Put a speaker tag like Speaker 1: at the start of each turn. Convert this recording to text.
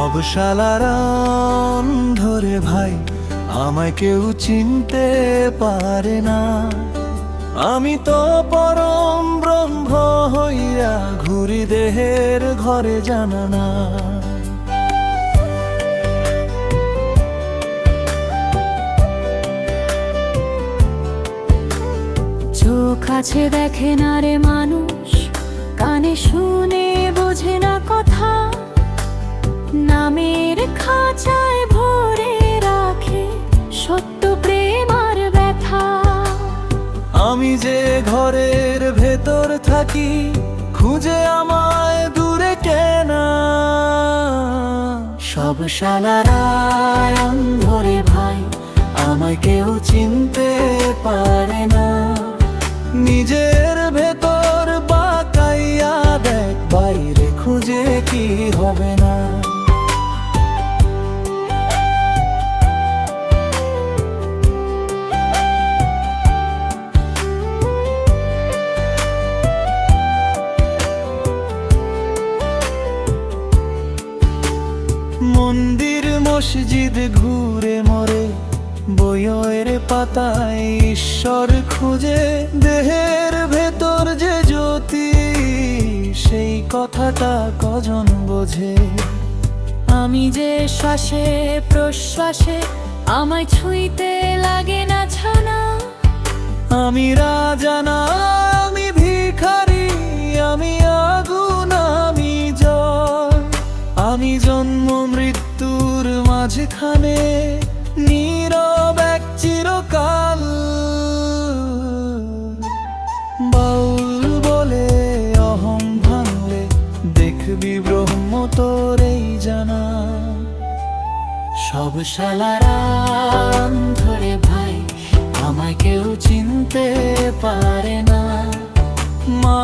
Speaker 1: সব শালারা ধরে ভাই, আমায় কেউ চিনতে পারে না। আমি তো পরম ব্রহ্ম হইয়া ঘুরি দেহের ঘরে জানা না।
Speaker 2: চোখ আছে দেখে না রে মানুষ, কানে শুনে বোঝে না কথা, নামের খাঁচায় ভরে রাখে সত্য প্রেম আর ব্যথা।
Speaker 1: আমি যে ঘরের ভেতর থাকি, খুঁজে আমায় দূরে কেনা।
Speaker 2: সব শালারা ধরে ভাই, আমায় কেউ চিনতে পারে না।
Speaker 1: নিজের ভেতর বাকাইয়া দেখ, বাইরে খুঁজে কি হবে না। মন্দির মসজিদ ঘুরে মরে, বইয়ের পাতায় ঈশ্বর খুঁজে। দেহের ভেতর যে জ্যোতি, সেই কথাটা কজন বোঝে।
Speaker 2: আমি যে শ্বাসে প্রশ্বাসে, আমায় ছুঁইতে লাগে না ছানা।
Speaker 1: আমি রাজা না, আমি ভিখারি, আমি আগুন, আমি জল। আমি জন্ম মৃত্যুর মাঝখানে, নীরব এক চিরকাল। বাউল বলে অহং ভাঙলে, দেখবি ব্রহ্ম তোরেই জানা।
Speaker 2: সব শালারা ধরে ভাই, আমায় কেউ চিনতে পারে না।
Speaker 1: মা